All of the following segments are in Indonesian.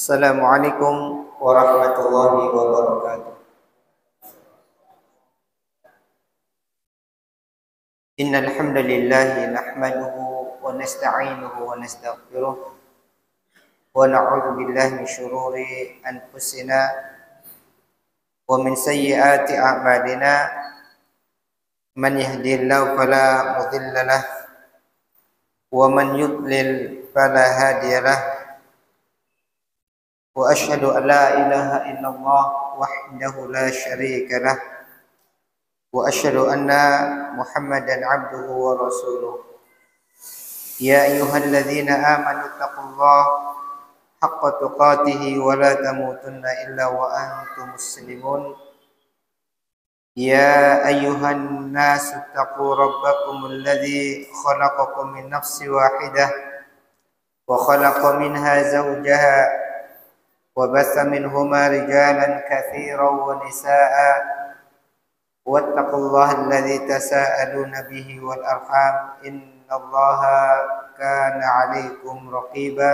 Assalamualaikum warahmatullahi wabarakatuh. Innal hamdalillah nahmaduhu wa nasta'inuhu wa nastaghfiruh wa na'udzu billahi min shururi anfusina wa min sayyiati a'malina. Man yahdihillahu fala mudilla lahu wa man yudlil fala hadiya lahu. Wa asyhadu an la ilaha illallah wahdahu la syarika lah wa asyhadu anna Muhammadan abduhu wa rasuluh. Ya ayyuhalladzina amanu taqullaha haqqa tuqatih wa la tamutunna illa wa antum muslimun. Ya ayyuhan nas taqu rabbakumul ladzi khalaqakum min nafsin wahidah wa khalaqa minha zawjaha وبث منهما رجالا كثيرا ونساء واتقوا الله الذي تساءلون به والأرحام إن الله كان عليكم رقيبا.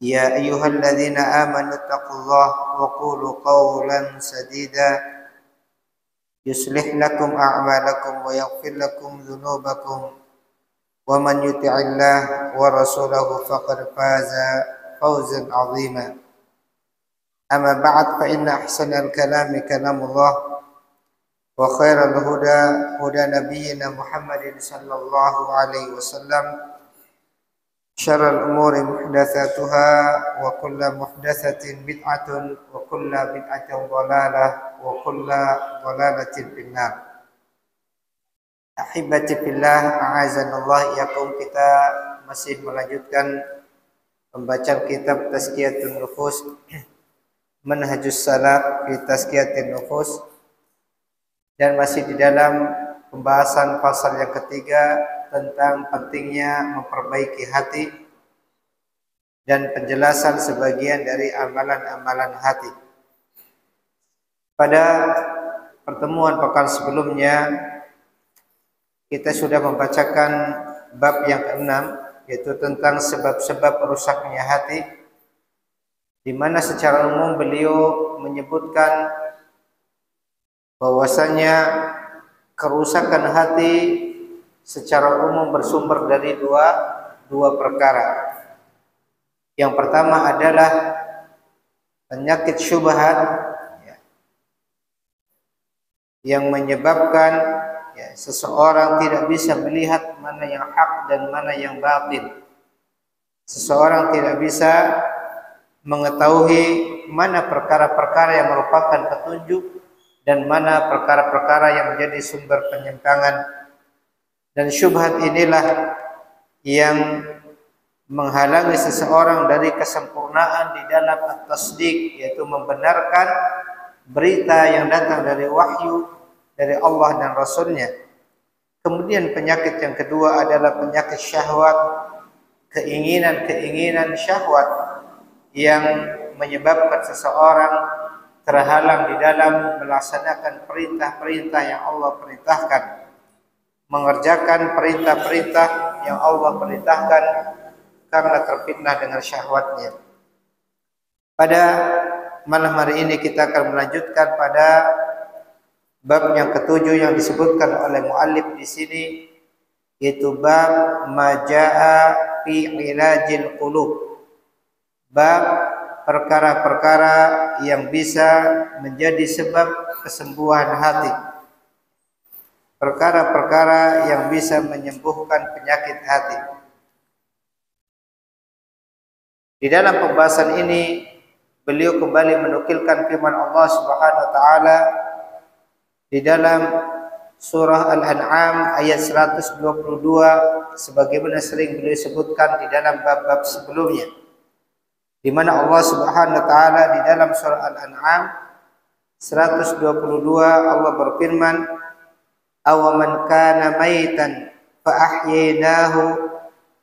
يا أيها الذين آمنوا اتقوا الله وقولوا قولا سديدا يصلح لكم أعمالكم ويغفر لكم ذنوبكم ومن يطع الله ورسوله فقد فاز فوزا عظيما. أما بعد فإن أحسن الكلام كلام الله وخير الهدى هدى نبينا محمد صلى الله عليه وسلم شر الأمور محدثاتها وكل محدثة بدعة وكل بدعة ضلالة وكل ضلالة في النار. Ahibati fillah, a'azanallah iyakum. Kita masih melanjutkan pembacaan kitab Tazkiyatun Nufus, Manhajus Salaf fi Tazkiyatin Nufus, dan masih di dalam pembahasan pasal yang ketiga tentang pentingnya memperbaiki hati dan penjelasan sebagian dari amalan-amalan hati. Pada pertemuan pekan sebelumnya kita sudah membacakan bab yang ke-6, yaitu tentang sebab-sebab rusaknya hati, di mana secara umum beliau menyebutkan bahwasanya kerusakan hati secara umum bersumber dari dua perkara. Yang pertama adalah penyakit syubhat, yang menyebabkan seseorang tidak bisa melihat mana yang hak dan mana yang batil. Seseorang tidak bisa mengetahui mana perkara-perkara yang merupakan petunjuk dan mana perkara-perkara yang menjadi sumber penyimpangan. Dan syubhat inilah yang menghalangi seseorang dari kesempurnaan di dalam at-tasdiq, yaitu membenarkan berita yang datang dari wahyu dari Allah dan Rasulnya. Kemudian penyakit yang kedua adalah penyakit syahwat, keinginan-keinginan syahwat yang menyebabkan seseorang terhalang di dalam melaksanakan perintah-perintah yang Allah perintahkan, mengerjakan perintah-perintah yang Allah perintahkan karena terfitnah dengan syahwatnya. Pada malam hari ini kita akan melanjutkan pada bab yang ketujuh yang disebutkan oleh muallif di sini, yaitu bab majaa fi ilajil qulub. Bab perkara-perkara yang bisa menjadi sebab kesembuhan hati. Perkara-perkara yang bisa menyembuhkan penyakit hati. Di dalam pembahasan ini beliau kembali menukilkan firman Allah Subhanahu wa taala di dalam surah Al-An'am ayat 122 sebagaimana sering beliau sebutkan di dalam bab-bab sebelumnya, di mana Allah Subhanahu wa taala di dalam surah Al-An'am 122 Allah berfirman, "Awaman kana maitan fa ahyaynahu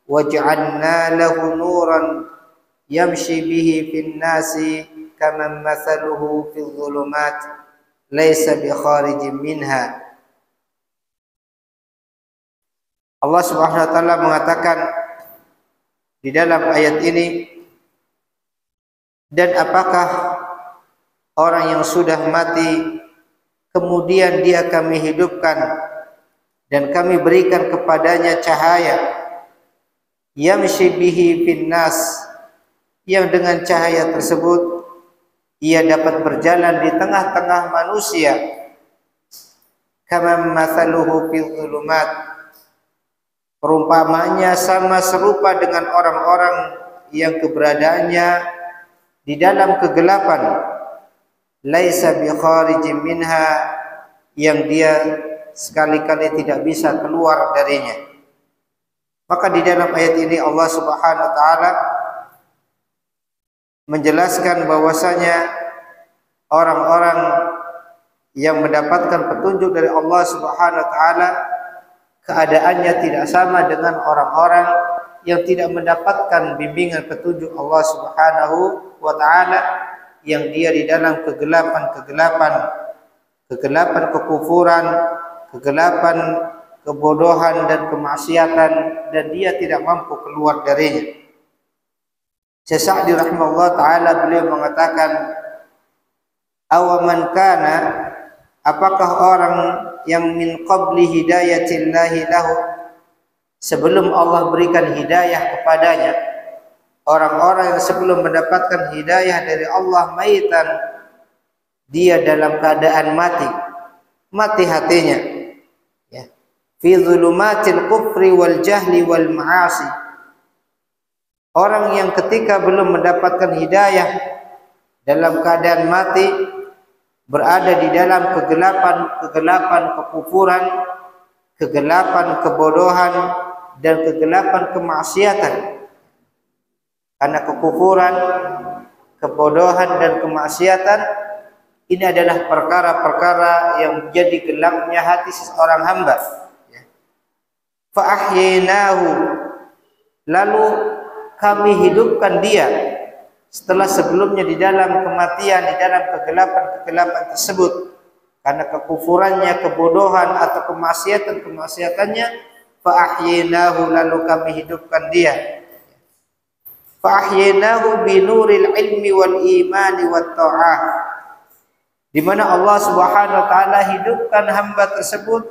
waj'alna lahu nuran yamshi bihi fin nasi kaman mathaluhu fil dhulumat laisa bi kharijin minha." Allah Subhanahu wa taala mengatakan di dalam ayat ini, Dan apakah orang yang sudah mati kemudian dia kami hidupkan dan kami berikan kepadanya cahaya yamshi bihi finnas, yang dengan cahaya tersebut ia dapat berjalan di tengah-tengah manusia, kama mathaluhu fil dhulumat, perumpamaannya sama serupa dengan orang-orang yang keberadaannya di dalam kegelapan, laisa bi kharijin minha, yang dia sekali-kali tidak bisa keluar darinya. Maka di dalam ayat ini Allah Subhanahu wa taala menjelaskan bahwasanya orang-orang yang mendapatkan petunjuk dari Allah Subhanahu wa taala keadaannya tidak sama dengan orang-orang yang tidak mendapatkan bimbingan petunjuk Allah Subhanahu wa taala, yang dia di dalam kegelapan kekufuran, kegelapan kebodohan dan kemaksiatan, dan dia tidak mampu keluar darinya. Syekh Sa'di rahimahullah taala beliau mengatakan, awaman kana, apakah orang yang min qabli hidayatillahi lahu, sebelum Allah berikan hidayah kepadanya, orang-orang yang sebelum mendapatkan hidayah dari Allah, maitan, dia dalam keadaan mati hatinya, ya, fi dhulumatil kufri wal jahli wal ma'asi. Orang yang ketika belum mendapatkan hidayah dalam keadaan mati, berada di dalam kegelapan kekufuran, kegelapan kebodohan, dan kegelapan kemaksiatan. Karena kekufuran, kebodohan, dan kemaksiatan ini adalah perkara-perkara yang menjadi gelapnya hati seorang hamba. Fa ahyaynahu, lalu kami hidupkan dia setelah sebelumnya di dalam kematian, di dalam kegelapan tersebut, karena kekufurannya, kebodohan atau kemaksiatannya. Fa ahyaynahu, lalu kami hidupkan dia. Fa ahyaynahu bi nuril ilmi wal imani wat ta'ah, di mana Allah Subhanahu wa taala hidupkan hamba tersebut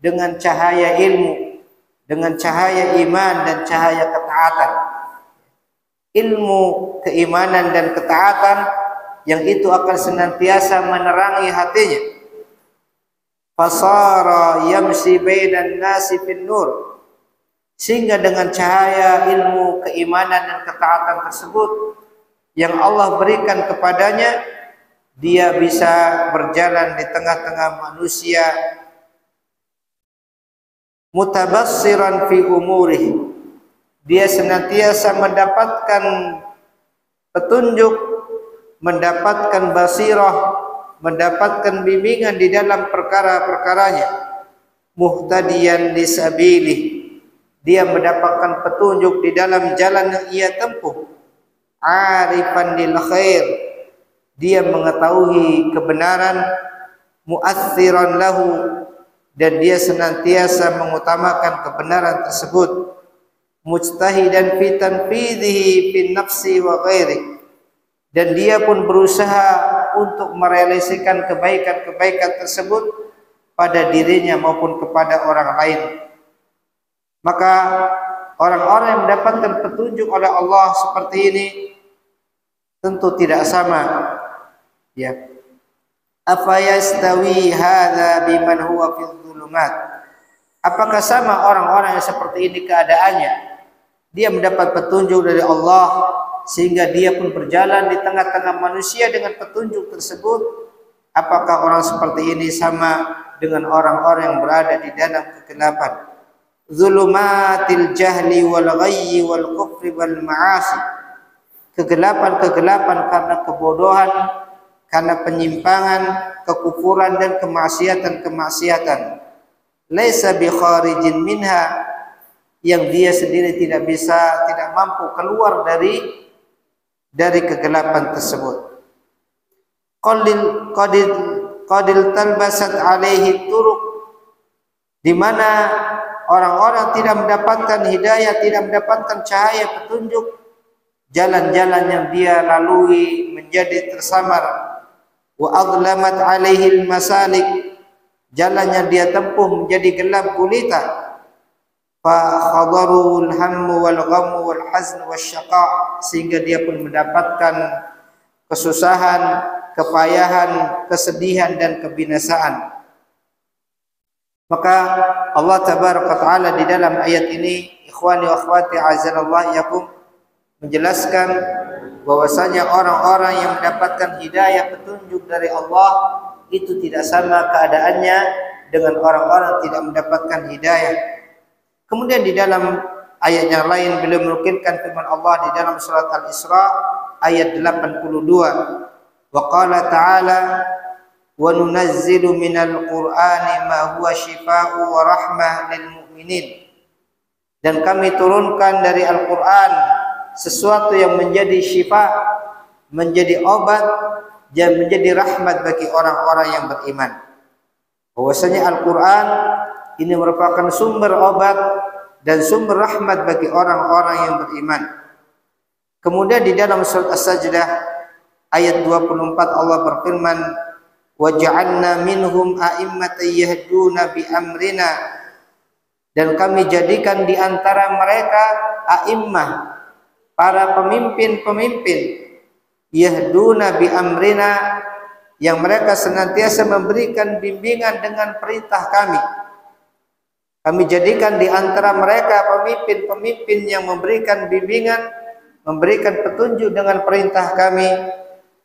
dengan cahaya ilmu, dengan cahaya iman dan cahaya ketaatan. Ilmu, keimanan, dan ketaatan yang itu akan senantiasa menerangi hatinya. Fasara yamsi bainan nasi fin nur, sehingga dengan cahaya ilmu, keimanan, dan ketaatan tersebut yang Allah berikan kepadanya, dia bisa berjalan di tengah-tengah manusia, mutabassiran fi umurihi, dia senantiasa mendapatkan petunjuk, mendapatkan basirah, mendapatkan bimbingan di dalam perkara-perkaranya. Muhtadiyan lisabilih, dia mendapatkan petunjuk di dalam jalan yang ia tempuh. Arifan lil khair, dia mengetahui kebenaran. Mu'assiran lahu, dan dia senantiasa mengutamakan kebenaran tersebut. Mujtahidan fi tanfidhihi fin nafsi wa ghairi, dan dia pun berusaha untuk merealisasikan kebaikan-kebaikan tersebut pada dirinya maupun kepada orang lain. Maka orang-orang yang mendapatkan petunjuk oleh Allah seperti ini tentu tidak sama, ya. Afa yastawi hadza biman huwa fi dhulumat, apakah sama orang-orang yang seperti ini keadaannya? Dia mendapat petunjuk dari Allah sehingga dia pun berjalan di tengah-tengah manusia dengan petunjuk tersebut. Apakah orang seperti ini sama dengan orang-orang yang berada di dalam kegelapan? Zulumatil jahli wal ghayyi wal kufri wal ma'asi, kegelapan karena kebodohan, karena penyimpangan, kekufuran, dan kemaksiatan. Laisa bi kharijin minha, yang dia sendiri tidak mampu keluar dari kegelapan tersebut. Qadil talbasat alaihi turuq, di mana orang-orang tidak mendapatkan hidayah, tidak mendapatkan cahaya petunjuk, jalan-jalan yang dia lalui menjadi tersamar. Wa adlamat alaihi masalik, jalan yang dia tempuh menjadi gelap gulita. Fa khadaru al-hammu wal ghammu wal hazn wasyaqa, sehingga dia pun mendapatkan kesusahan, kepayahan, kesedihan dan kebinasaan. Maka Allah tabaraka taala di dalam ayat ini, ikhwani wa akhwati azanallahu yakum, menjelaskan bahwasanya orang-orang yang mendapatkan hidayah petunjuk dari Allah itu tidak sama keadaannya dengan orang-orang tidak mendapatkan hidayah. Kemudian di dalam ayat yang lain beliau menukilkan firman Allah di dalam surat Al-Isra ayat 82. Wa qala ta'ala wa nunazzilu minal qur'ani ma huwa shifaa'u wa rahmah lil mu'minin. Dan kami turunkan dari Al-Qur'an sesuatu yang menjadi syifa, menjadi obat dan menjadi rahmat bagi orang-orang yang beriman. Bahwasanya Al-Qur'an ini merupakan sumber obat dan sumber rahmat bagi orang-orang yang beriman. Kemudian di dalam surat As-Sajdah ayat 24 Allah berfirman, wa ja'alna minhum a'immatan yahduna bi amrina, dan kami jadikan di antara mereka a'immah, para pemimpin-pemimpin, yahduna bi amrina, yang mereka senantiasa memberikan bimbingan dengan perintah kami. Kami jadikan di antara mereka pemimpin-pemimpin yang memberikan bimbingan, memberikan petunjuk dengan perintah kami.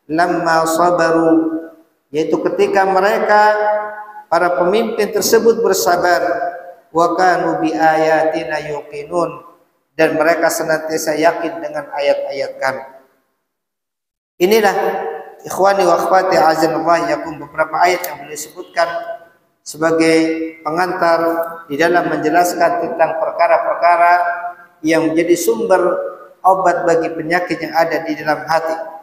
Lamma sabaru, yaitu ketika mereka para pemimpin tersebut bersabar. Wa kanu bi ayatina yuqinun, dan mereka senantiasa yakin dengan ayat-ayat kami. Inilah ikhwani wa akhwati azanallahu yakum beberapa ayat yang beliau sebutkan sebagai pengantar di dalam menjelaskan tentang perkara-perkara yang menjadi sumber obat bagi penyakit yang ada di dalam hati.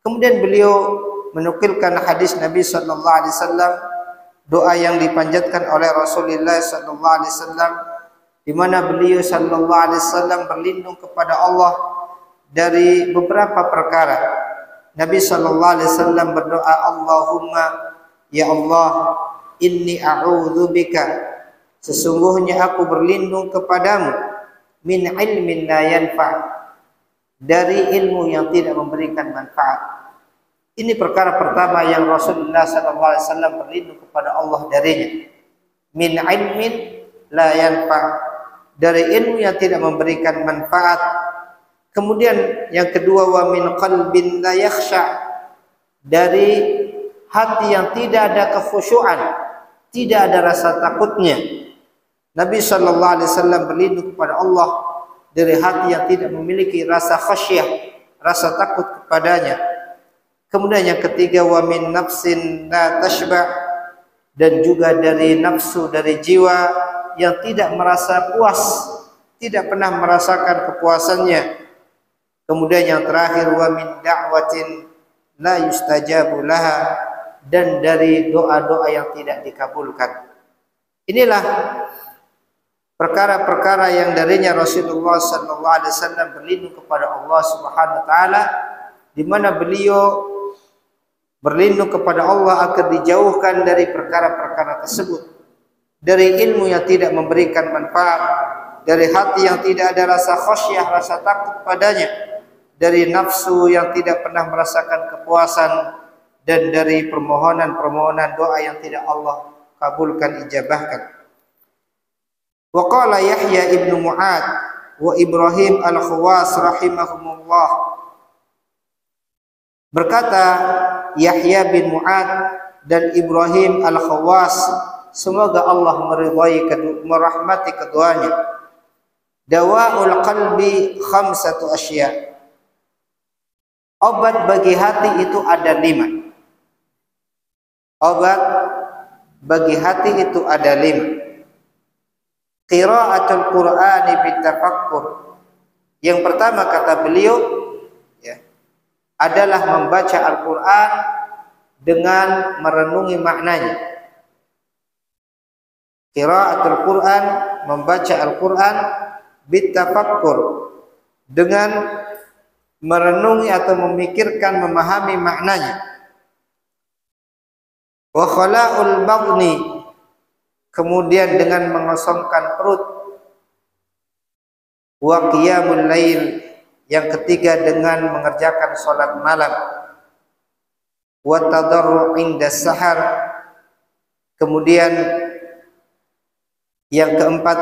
Kemudian beliau menukilkan hadis Nabi sallallahu alaihi wasallam, doa yang dipanjatkan oleh Rasulullah sallallahu alaihi wasallam, di mana beliau sallallahu alaihi wasallam berlindung kepada Allah dari beberapa perkara. Nabi sallallahu alaihi wasallam berdoa, Allahumma, ya Allah, inni a'udzubika, sesungguhnya aku berlindung kepadamu, min ilmin la yanfa', dari ilmu yang tidak memberikan manfaat. Ini perkara pertama yang Rasulullah SAW berlindung kepada Allah darinya. Min ilmin la yanfa', dari ilmu yang tidak memberikan manfaat. Kemudian yang kedua, wa min qalbin la yakhsha', dari hati yang tidak ada kekhusyuan, tidak ada rasa takutnya. Nabi SAW berlindung kepada Allah dari hati yang tidak memiliki rasa khasyah, rasa takut kepadanya. Kemudian yang ketiga, wa min nafsin la tashba', dan juga dari nafsu, dari jiwa yang tidak merasa puas, tidak pernah merasakan kepuasannya. Kemudian yang terakhir, wa min da'watin la yustajabu laha, dan dari doa-doa yang tidak dikabulkan. Inilah perkara-perkara yang darinya Rasulullah sallallahu alaihi wasallam berlindung kepada Allah Subhanahu wa taala, di mana beliau berlindung kepada Allah agar dijauhkan dari perkara-perkara tersebut, dari ilmu yang tidak memberikan manfaat, dari hati yang tidak ada rasa khasyah, rasa takut padanya, dari nafsu yang tidak pernah merasakan kepuasan, dan dari permohonan-permohonan doa yang tidak Allah kabulkan, ijabahkan. Wa qala Yahya ibnu Mu'ad wa Ibrahim al-Khawas rahimahumullah, berkata Yahya bin Mu'ad dan Ibrahim al-Khawas, semoga Allah merahmati keduanya, dawa'ul qalbi khamsatu asya', obat bagi hati itu ada 5. Obat bagi hati itu ada 5. Qira'atul Qur'ani bitafakkur, yang pertama kata beliau adalah membaca Al-Quran dengan merenungi maknanya. Qira'atul Quran, membaca Al-Quran, bitafakkur, dengan merenungi atau memikirkan, memahami maknanya. Wa khala'ul bagni, kemudian dengan mengosongkan perut. Wa qiyamul lail, yang ketiga dengan mengerjakan salat malam. Wa tadarru' inda sahar, kemudian yang keempat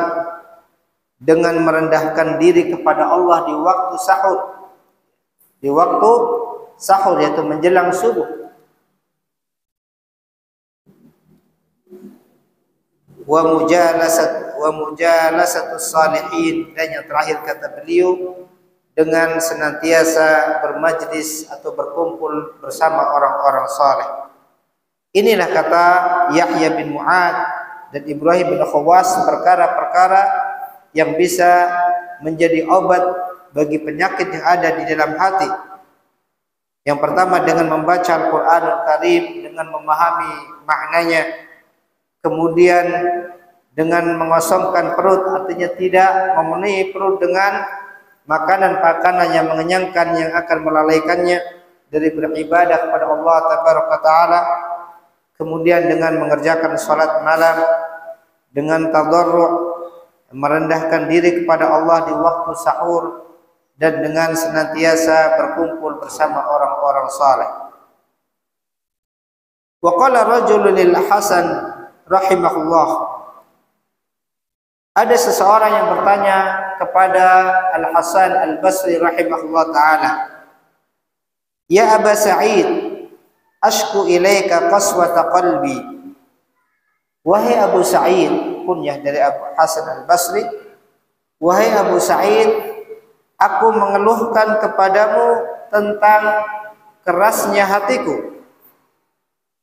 dengan merendahkan diri kepada Allah di waktu sahur. Di waktu sahur, yaitu menjelang subuh. Wa mujalasatus salihin, dan yang terakhir kata beliau dengan senantiasa bermajlis atau berkumpul bersama orang-orang saleh. Inilah kata Yahya bin Mu'ad dan Ibrahim bin Khawas perkara-perkara yang bisa menjadi obat bagi penyakit yang ada di dalam hati. Yang pertama dengan membaca Al-Qur'anul Karim, dengan memahami maknanya. Kemudian dengan mengosongkan perut, artinya tidak memenuhi perut dengan makanan-makanan yang mengenyangkan, yang akan melalaikannya dari beribadah kepada Allah Tabaraka Ta'ala. Kemudian dengan mengerjakan salat malam, dengan tadarru', merendahkan diri kepada Allah di waktu sahur, dan dengan senantiasa berkumpul bersama orang-orang saleh. Wa qala rajulun lil Hasan rahimahullah, ada seseorang yang bertanya kepada Al-Hasan Al-Basri rahimahullah ta'ala, ya Aba Sa'id, ashku ilaika qaswata qalbi. Wahai Abu Sa'id, kunyah dari Abu Hasan Al-Basri, wahai Abu Sa'id, aku mengeluhkan kepadamu tentang kerasnya hatiku.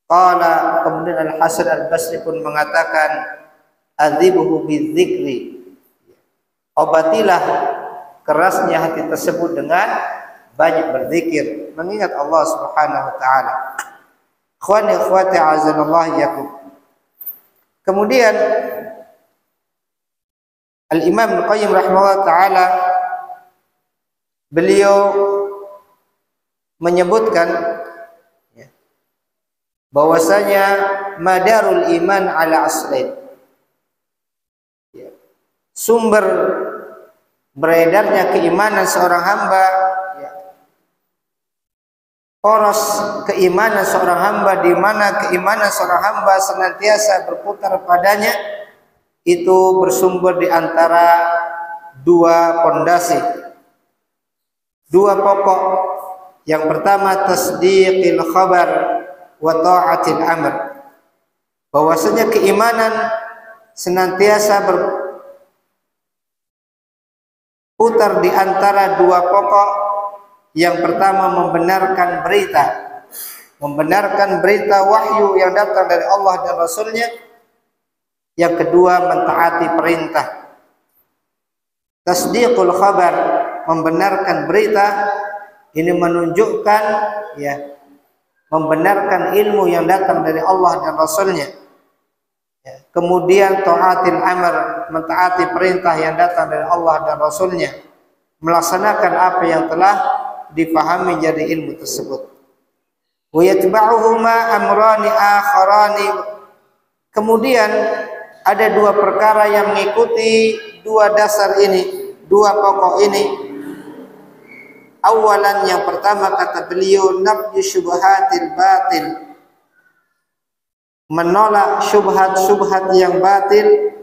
Qala, kemudian Al-Hasan Al-Basri pun mengatakan, adzibuhu bidzikri, obatilah kerasnya hati tersebut dengan banyak berzikir, mengingat Allah Subhanahu wa taala. Ikhwani akhwati azanallahu yakum. Kemudian Al-Imam Al-Qayyim rahimahullah taala, beliau menyebutkan bahwasanya madarul iman ala aslain, sumber beredarnya keimanan seorang hamba, poros keimanan seorang hamba, di mana keimanan seorang hamba senantiasa berputar padanya, itu bersumber di antara dua pondasi, dua pokok. Yang pertama tasdiqil khabar wa ta'atil amr, bahwasanya keimanan senantiasa berputar di antara dua pokok. Yang pertama membenarkan berita wahyu yang datang dari Allah dan Rasulnya. Yang kedua mentaati perintah. Tasdiqul khabar, membenarkan berita, ini menunjukkan membenarkan ilmu yang datang dari Allah dan Rasulnya. Kemudian ta'atil amr, mentaati perintah yang datang dari Allah dan Rasulnya, melaksanakan apa yang telah dipahami jadi ilmu tersebut. Wa yatba'uhuma amrani akharani, kemudian ada dua perkara yang mengikuti dua dasar ini, dua pokok ini. Awalan, yang pertama kata beliau, nafyu syubhatil batil, menolak syubhat-syubhat yang batil,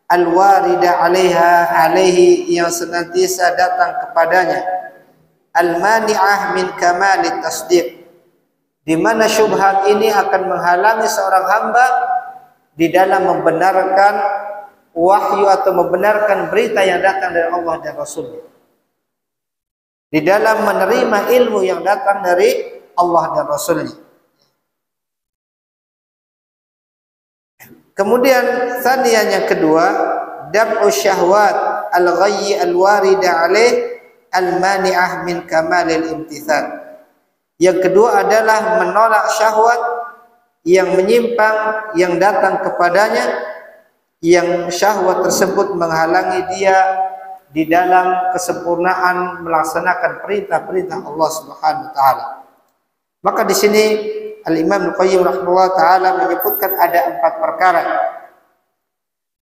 al-warida alaihi, yang senantiasa datang kepadanya, al-mani'ah min kamalit tasdiq, di mana syubhat ini akan menghalangi seorang hamba di dalam membenarkan wahyu atau membenarkan berita yang datang dari Allah dan Rasulnya, di dalam menerima ilmu yang datang dari Allah dan Rasulnya. Kemudian thaniyan, yang kedua, dab'u syahwat al-ghayyi al-warida alaih al-mani'ah min kamalil imtithal. Yang kedua adalah menolak syahwat yang menyimpang yang datang kepadanya, yang syahwat tersebut menghalangi dia di dalam kesempurnaan melaksanakan perintah-perintah Allah Subhanahu wa taala. Maka di sini Al-Imam Al-Qayyim rahimahullah taala menyebutkan ada 4 perkara.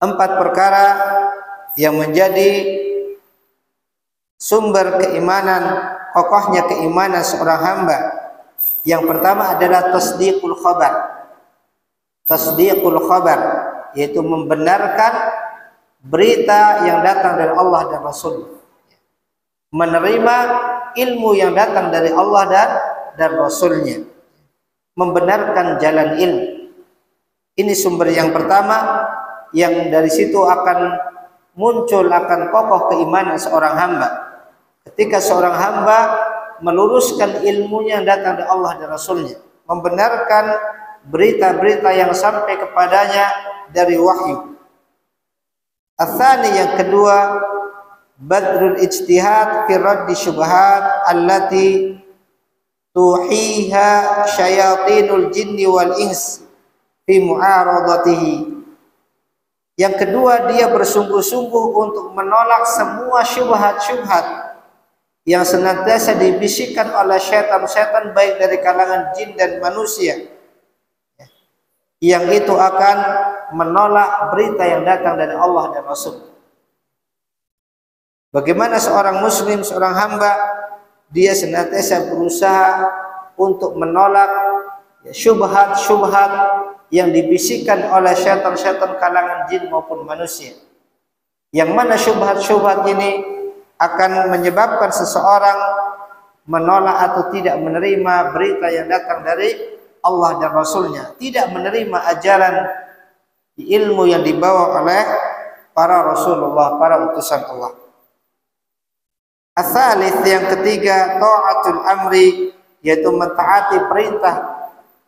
4 perkara yang menjadi sumber keimanan, kokohnya keimanan seorang hamba. Yang pertama adalah tasdiqul khabar. Tasdiqul khabar yaitu membenarkan berita yang datang dari Allah dan Rasul, menerima ilmu yang datang dari Allah dan Rasulnya, membenarkan jalan ilmu. Ini sumber yang pertama yang dari situ akan muncul, akan kokoh keimanan seorang hamba. Ketika seorang hamba meluruskan ilmunya yang datang dari Allah dan Rasulnya, membenarkan berita-berita yang sampai kepadanya dari wahyu. Atsani, yang kedua, badrul ijtihad fi raddi syubhat allati tuhiha syayatinul jinni wal ins fi mu'aradatihi. Yang kedua, dia bersungguh-sungguh untuk menolak semua syubhat-syubhat yang senantiasa dibisikkan oleh syaitan-syaitan baik dari kalangan jin dan manusia, yang itu akan menolak berita yang datang dari Allah dan Rasul. Bagaimana seorang muslim, seorang hamba, dia senantiasa berusaha untuk menolak syubhat-syubhat yang dibisikkan oleh syaitan-syaitan kalangan jin maupun manusia, yang mana syubhat-syubhat ini akan menyebabkan seseorang menolak atau tidak menerima berita yang datang dari Allah dan Rasulnya, tidak menerima ajaran ilmu yang dibawa oleh para Rasulullah, para utusan Allah. Ats-tsalits, yang ketiga, ta'atul amri, yaitu mentaati perintah.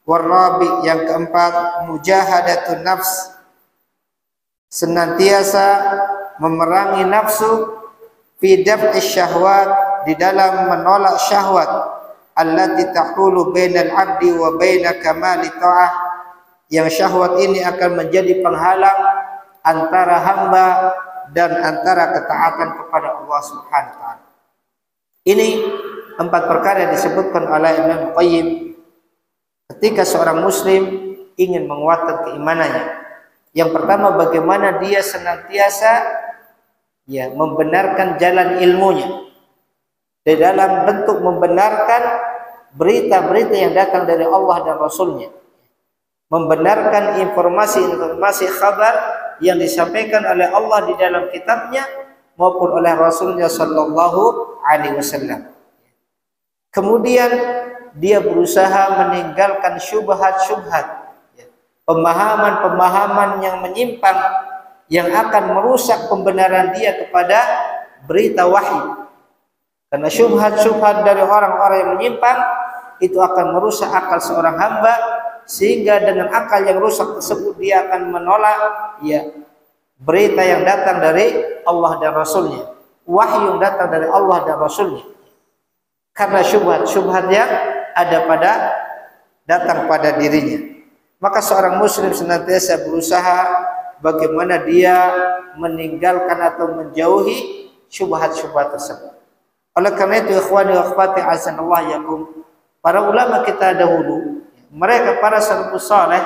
Warabi, yang keempat, mujahadatun nafs, senantiasa memerangi nafsu, fi daf'i syahwat, di dalam menolak syahwat, allati tahulu bainal abdi wa baina kamali ta'ah, yang syahwat ini akan menjadi penghalang antara hamba dan antara ketaatan kepada Allah Subhanahu wa taala. Ini 4 perkara yang disebutkan oleh Imam Qayyim ketika seorang muslim ingin menguatkan keimanannya. Yang pertama, bagaimana dia senantiasa membenarkan jalan ilmunya di dalam bentuk membenarkan berita-berita yang datang dari Allah dan Rasulnya, membenarkan informasi-informasi kabar yang disampaikan oleh Allah di dalam kitabnya maupun oleh Rasulnya Sallallahu Alaihi Wasallam. Kemudian dia berusaha meninggalkan syubhat-syubhat, pemahaman-pemahaman yang menyimpang yang akan merusak pembenaran dia kepada berita wahyu. Karena syubhat-syubhat dari orang-orang yang menyimpang itu akan merusak akal seorang hamba, sehingga dengan akal yang rusak tersebut dia akan menolak berita yang datang dari Allah dan Rasulnya, wahyu yang datang dari Allah dan Rasulnya, karena syubhat-syubhat yang datang pada dirinya. Maka seorang muslim senantiasa berusaha bagaimana dia meninggalkan atau menjauhi syubhat-syubhat tersebut. Oleh karena itu, ikhwani wa akhwati azanallah yakum, para ulama kita dahulu, mereka para salafus saleh,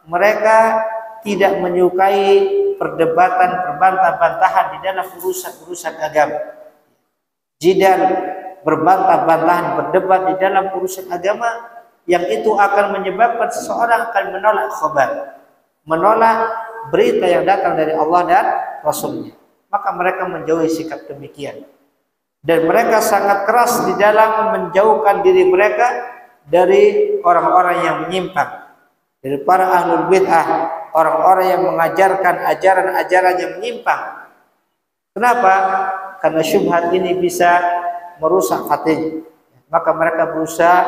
mereka tidak menyukai perdebatan, perbantah-bantahan di dalam urusan agama. Jidal, berbantah-bantahan, berdebat di dalam urusan agama, yang itu akan menyebabkan seseorang akan menolak khabar, menolak berita yang datang dari Allah dan Rasulnya. Maka mereka menjauhi sikap demikian. Dan mereka sangat keras di dalam menjauhkan diri mereka dari orang-orang yang menyimpang, dari para ahlul bid'ah, orang-orang yang mengajarkan ajaran-ajaran yang menyimpang. Kenapa? Karena syubhat ini bisa merusak hatinya. Maka mereka berusaha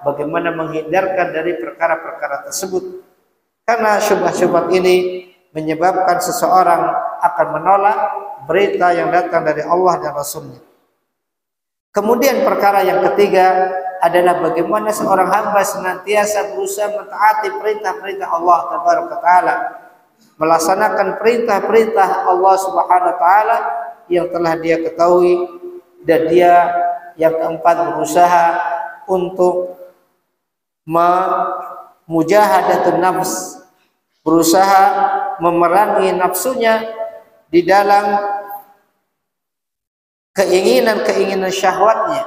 bagaimana menghindarkan dari perkara-perkara tersebut. Karena syubhat-syubhat ini menyebabkan seseorang akan menolak berita yang datang dari Allah dan Rasulnya. Kemudian perkara yang ketiga adalah bagaimana seorang hamba senantiasa berusaha mentaati perintah-perintah Allah Taala, melaksanakan perintah-perintah Allah Subhanahu wa taala yang telah dia ketahui, dan dia yang keempat berusaha untuk mujahadatun nafs, berusaha memerangi nafsunya di dalam keinginan-keinginan syahwatnya,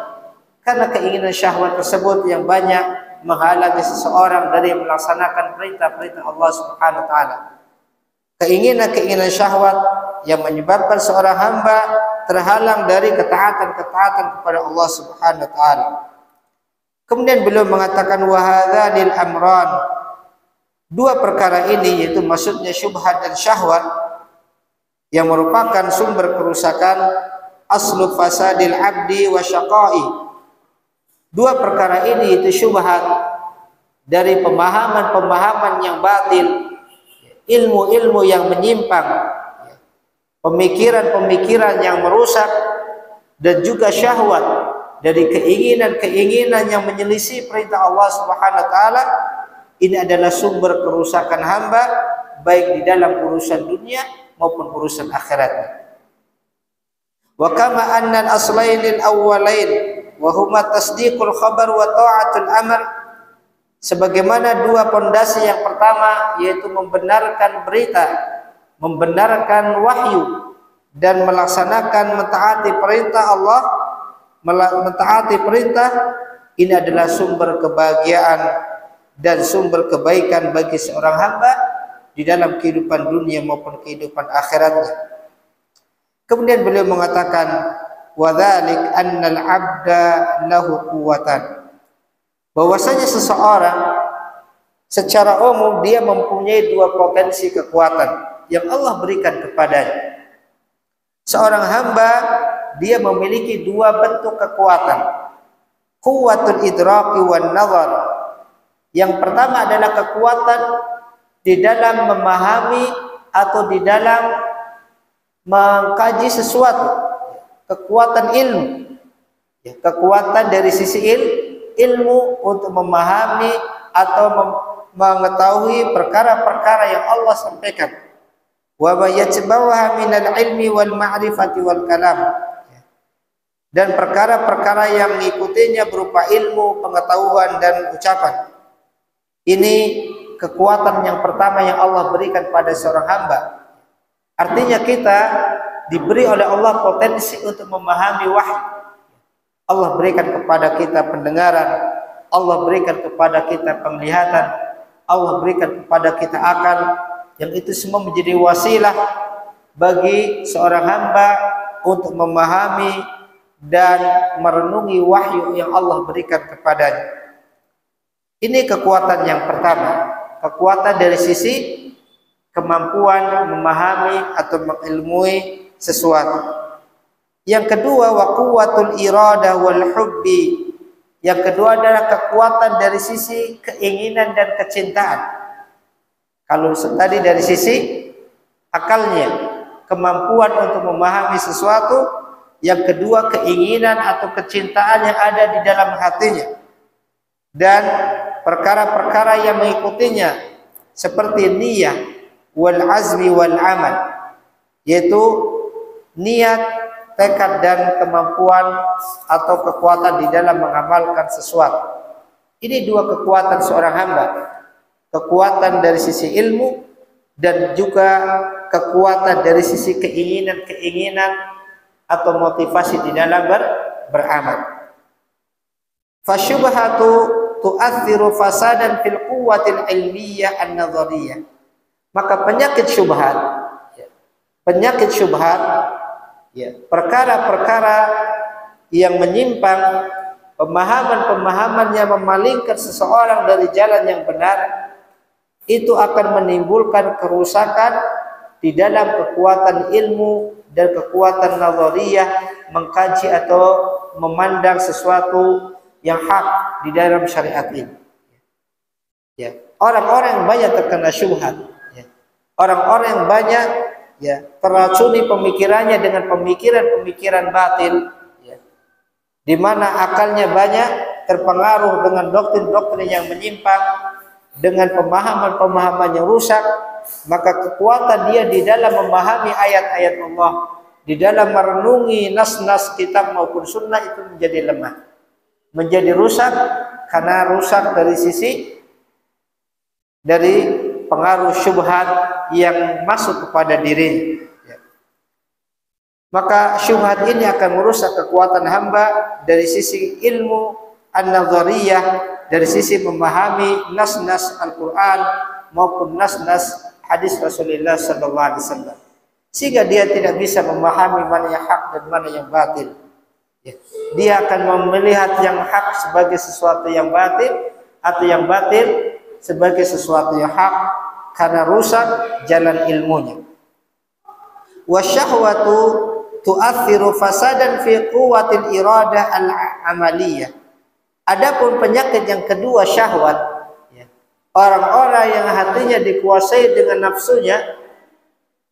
karena keinginan syahwat tersebut yang banyak menghalangi seseorang dari melaksanakan perintah-perintah Allah Subhanahu wa taala. Keinginan-keinginan syahwat yang menyebabkan seorang hamba terhalang dari ketaatan-ketaatan kepada Allah Subhanahu wa taala. Kemudian beliau mengatakan wa hadzanil amran, dua perkara ini, yaitu maksudnya syubhat dan syahwat, yang merupakan sumber kerusakan, aslu fasadil abdi wa syaqai. Dua perkara ini, itu syubhat dari pemahaman-pemahaman yang batil, ilmu-ilmu yang menyimpang, pemikiran-pemikiran yang merusak, dan juga syahwat dari keinginan-keinginan yang menyelisih perintah Allah Subhanahu wa taala. Ini adalah sumber kerusakan hamba baik di dalam urusan dunia maupun urusan akhirat. Wa kama anna al-aslainil awwalain wa huma tasdiqul khabar wa ta'atul amr, sebagaimana dua pondasi yang pertama, yaitu membenarkan berita, membenarkan wahyu, dan melaksanakan mentaati perintah Allah, mentaati perintah, ini adalah sumber kebahagiaan dan sumber kebaikan bagi seorang hamba di dalam kehidupan dunia maupun kehidupan akhiratnya. Kemudian beliau mengatakan wa dzalik annal 'abda lahu quwwatan, bahwasanya seseorang secara umum dia mempunyai dua potensi kekuatan yang Allah berikan kepadanya. Seorang hamba dia memiliki dua bentuk kekuatan. Quwwatul idraki wan nazar. Yang pertama adalah kekuatan di dalam memahami atau di dalam mengkaji sesuatu, kekuatan ilmu, kekuatan dari sisi ilmu untuk memahami atau mengetahui perkara-perkara yang Allah sampaikan. Wa yatba'uha minal ilmi wal ma'rifati wal kalam, dan perkara-perkara yang mengikutinya berupa ilmu, pengetahuan, dan ucapan. Ini kekuatan yang pertama yang Allah berikan pada seorang hamba. Artinya kita diberi oleh Allah potensi untuk memahami wahyu. Allah berikan kepada kita pendengaran, Allah berikan kepada kita penglihatan, Allah berikan kepada kita akal, yang itu semua menjadi wasilah bagi seorang hamba untuk memahami dan merenungi wahyu yang Allah berikan kepadanya. Ini kekuatan yang pertama, kekuatan dari sisi kemampuan memahami atau mengilmui sesuatu. Yang kedua wa quwwatul irada wal hubbi. Yang kedua adalah kekuatan dari sisi keinginan dan kecintaan. Kalau tadi dari sisi akalnya, kemampuan untuk memahami sesuatu, yang kedua keinginan atau kecintaan yang ada di dalam hatinya, dan perkara-perkara yang mengikutinya seperti niyah wal azmi wal amal, yaitu niat, tekad, dan kemampuan atau kekuatan di dalam mengamalkan sesuatu. Ini dua kekuatan seorang hamba, kekuatan dari sisi ilmu dan juga kekuatan dari sisi keinginan-keinginan atau motivasi di dalam beramal. Fasyubhatu tu'athiru fasadan fil quwwatil ilmiyah an-nadhariyah. Maka penyakit syubhat, perkara-perkara yang menyimpang, pemahaman-pemahaman yang memalingkan seseorang dari jalan yang benar, itu akan menimbulkan kerusakan di dalam kekuatan ilmu dan kekuatan nadhariyah, mengkaji atau memandang sesuatu yang hak di dalam syariat ini. Orang-orang yang banyak terkena syubhat, orang-orang yang banyak teracuni pemikirannya dengan pemikiran-pemikiran batil, di mana akalnya banyak terpengaruh dengan doktrin-doktrin yang menyimpang, dengan pemahaman-pemahaman yang rusak, maka kekuatan dia di dalam memahami ayat-ayat Allah, di dalam merenungi nas-nas kitab maupun sunnah itu menjadi lemah, menjadi rusak, karena rusak dari pengaruh syubhat yang masuk kepada dirinya. Maka syubhat ini akan merusak kekuatan hamba dari sisi ilmu an-nadhariyah, dari sisi memahami nas-nas Al-Quran maupun nas-nas hadis Rasulullah sallallahu alaihi wasallam, sehingga dia tidak bisa memahami mana yang hak dan mana yang batil. Dia akan melihat yang hak sebagai sesuatu yang batil atau yang batil sebagai sesuatu yang hak, karena rusak jalan ilmunya. Wasyahwatu tu'athiru fasadan fi quwwatil iradah al-amaliyah. Adapun penyakit yang kedua, syahwat, orang-orang yang hatinya dikuasai dengan nafsunya,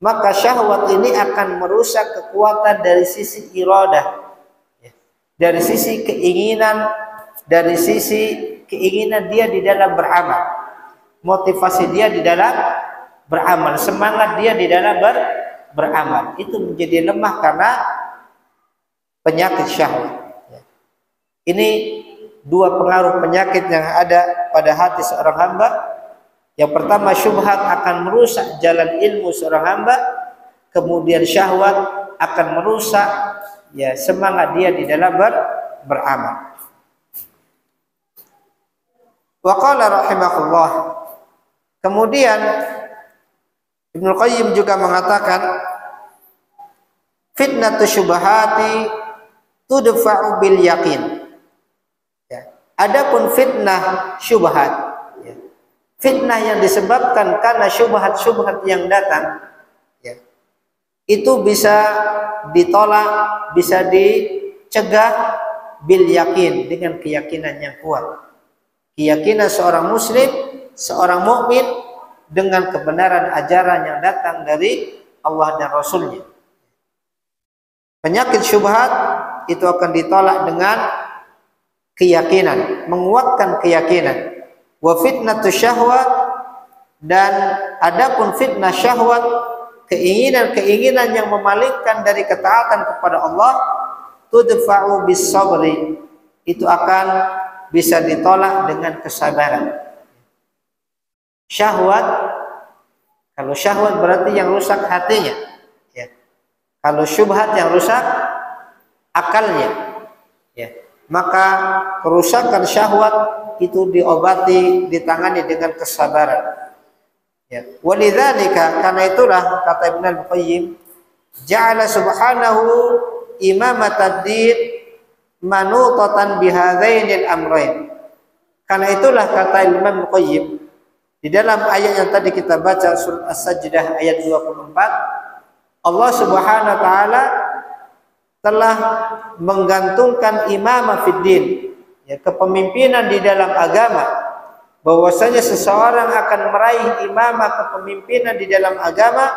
maka syahwat ini akan merusak kekuatan dari sisi iradah, dari sisi keinginan, dari sisi keinginan dia di dalam beramal, motivasi dia di dalam beramal, semangat dia di dalam beramal, itu menjadi lemah karena penyakit syahwat. Ini dua pengaruh penyakit yang ada pada hati seorang hamba. Yang pertama, syubhat akan merusak jalan ilmu seorang hamba. Kemudian syahwat akan merusak semangat dia di dalam beramal. Wa qala rahimahullah. Kemudian Ibnu Qayyim juga mengatakan, fitnatu syubhati tudfa'u bil yaqin. Adapun fitnah syubhat, fitnah yang disebabkan karena syubhat-syubhat yang datang, itu bisa ditolak, bisa dicegah bil yakin, dengan keyakinan yang kuat. Keyakinan seorang muslim, seorang mukmin dengan kebenaran ajaran yang datang dari Allah dan Rasulnya. Penyakit syubhat itu akan ditolak dengan keyakinan, menguatkan keyakinan. Wa fitnatu syahwat, dan adapun fitnah syahwat, keinginan-keinginan yang memalingkan dari ketaatan kepada Allah, tudfa'u bis sabri, itu akan bisa ditolak dengan kesabaran. Syahwat, kalau syahwat berarti yang rusak hatinya, kalau syubhat yang rusak akalnya, maka kerusakan syahwat itu diobati, ditangani dengan kesabaran. Walidzalika, karena itulah kata Ibnu Al-Qayyim, ja'ala subhanahu imamatad din manutatan bihadzainil amrayn. Karena itulah kata Imam Al-Qayyim di dalam ayat yang tadi kita baca, surat As-Sajdah ayat 24, Allah Subhanahu wa taala telah menggantungkan imamah fid din, kepemimpinan di dalam agama, bahwasanya seseorang akan meraih imamah, kepemimpinan di dalam agama,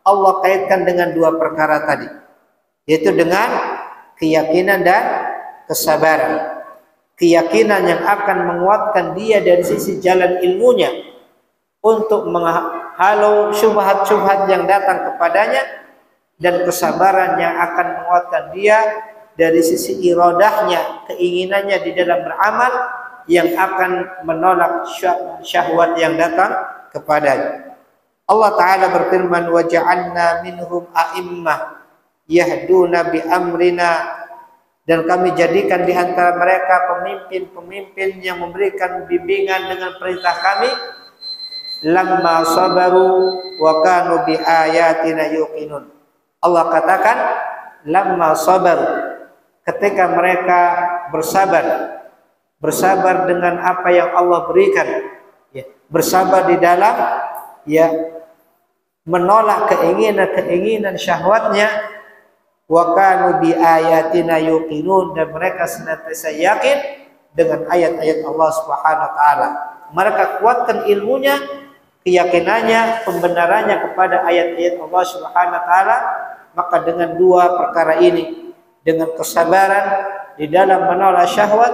Allah kaitkan dengan dua perkara tadi, yaitu dengan keyakinan dan kesabaran. Keyakinan yang akan menguatkan dia dari sisi jalan ilmunya untuk menghalau syubhat-syubhat yang datang kepadanya, dan kesabaran yang akan menguatkan dia dari sisi iradahnya, keinginannya di dalam beramal, yang akan menolak syahwat yang datang kepadanya. Allah Ta'ala berfirman, wa ja'alna minhum a'immah yahduna bi amrina, dan kami jadikan di antara mereka pemimpin-pemimpin yang memberikan bimbingan dengan perintah kami, lamma sabaru wa kanu bi ayatina yuqinun. Allah katakan lamma sabaru, ketika mereka bersabar dengan apa yang Allah berikan, bersabar di dalam menolak keinginan syahwatnya, wa kanu bi ayatina yuqinun, dan mereka senantiasa yakin dengan ayat-ayat Allah Subhanahu wa taala. Mereka kuatkan ilmunya, keyakinannya, pembenarannya kepada ayat-ayat Allah Subhanahu wa taala. Maka dengan dua perkara ini, dengan kesabaran di dalam menolak syahwat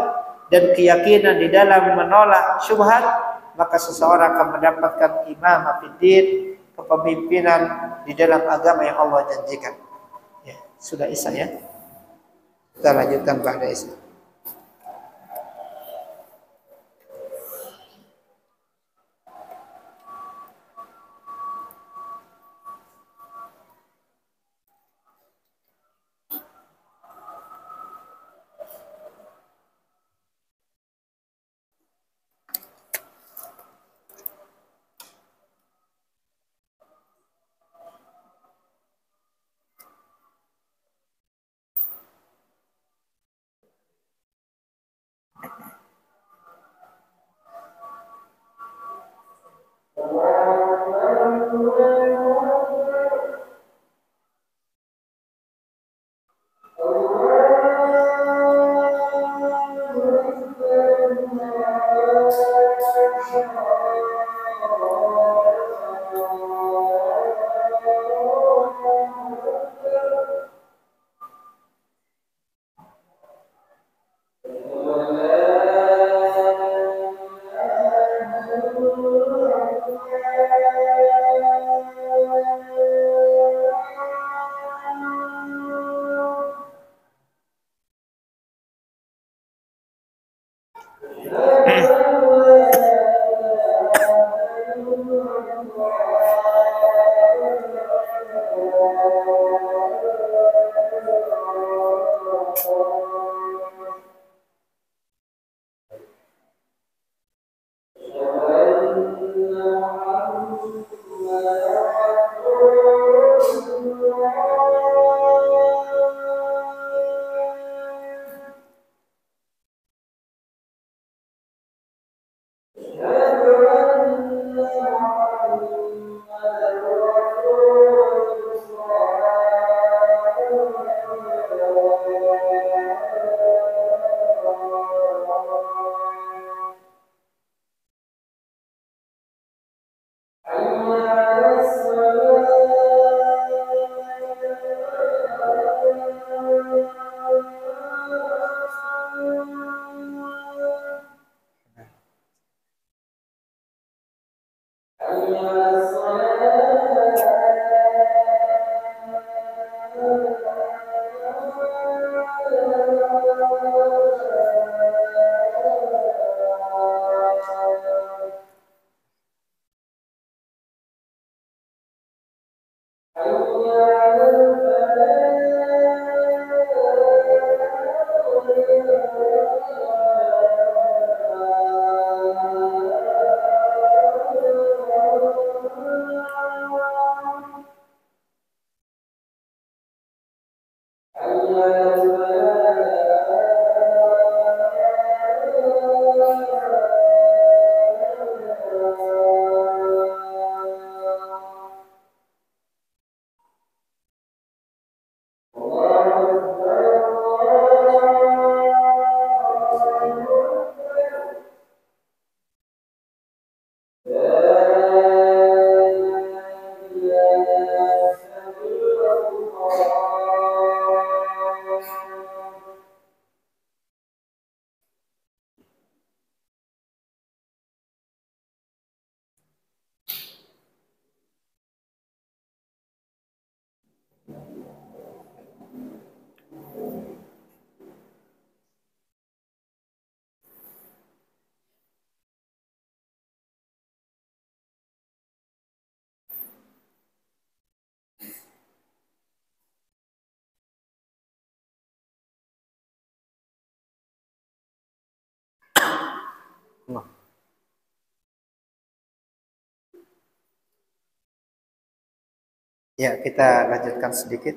dan keyakinan di dalam menolak syubhat, maka seseorang akan mendapatkan imamah fid din, kepemimpinan di dalam agama yang Allah janjikan. Sudah Isya ya. Kita lanjutkan ba'da Isya. Ya, kita lanjutkan sedikit.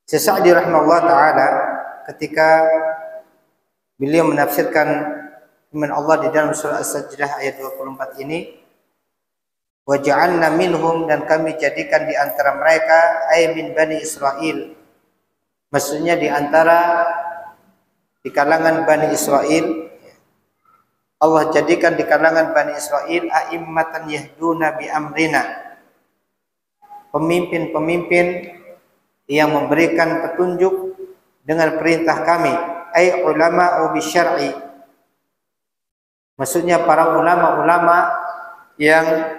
Syekh Sa'di rahimahullah taala ketika beliau menafsirkan firman Allah di dalam surah As-Sajdah ayat 24 ini, wa ja'alna minhum, dan kami jadikan di antara mereka, ay min bani Israil, maksudnya di kalangan Bani Israel, Allah jadikan di kalangan Bani Israel a'immatan yahduna bi amrina, pemimpin-pemimpin yang memberikan petunjuk dengan perintah kami, ay ulama bi syar'i, maksudnya para ulama-ulama yang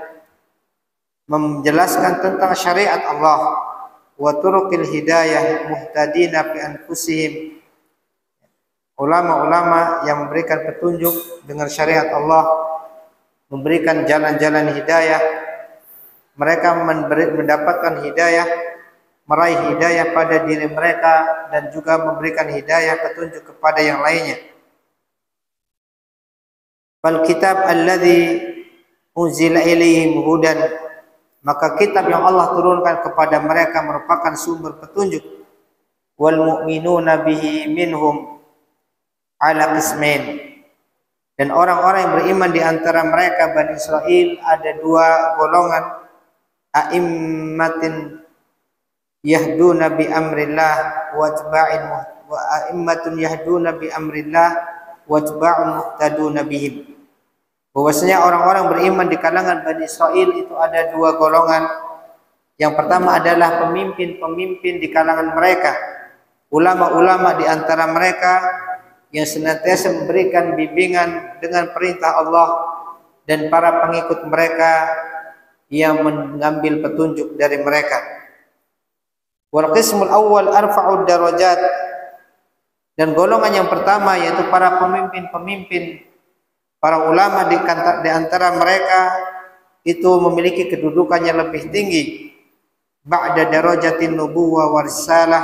menjelaskan tentang syariat Allah, wa turuqil hidayah muhtadina fi anfusihim. Ulama-ulama yang memberikan petunjuk dengan syariat Allah, memberikan jalan-jalan hidayah, mereka mendapatkan hidayah, meraih hidayah pada diri mereka dan juga memberikan hidayah petunjuk kepada yang lainnya. Fal kitab alladzi unzila ilaihim hudan, maka kitab yang Allah turunkan kepada mereka merupakan sumber petunjuk. Wal mu'minuna bihi minhum ala qismain, dan orang-orang yang beriman di antara mereka Bani Israel ada dua golongan. A'immatin yahduna bi amrillah wa atba'in wa a'immatun yahduna bi amrillah wa atba'un muhtaduna bihim. Bahwasanya orang-orang beriman di kalangan Bani Israel itu ada dua golongan. Yang pertama adalah pemimpin-pemimpin di kalangan mereka, ulama-ulama di antara mereka yang senantiasa memberikan bimbingan dengan perintah Allah, dan para pengikut mereka yang mengambil petunjuk dari mereka. Wal qismul awwal arfa'ud darajat, dan golongan yang pertama yaitu para pemimpin-pemimpin, para ulama di antara mereka itu memiliki kedudukan yang lebih tinggi. Ba'da darajatin nubuwah wa risalah,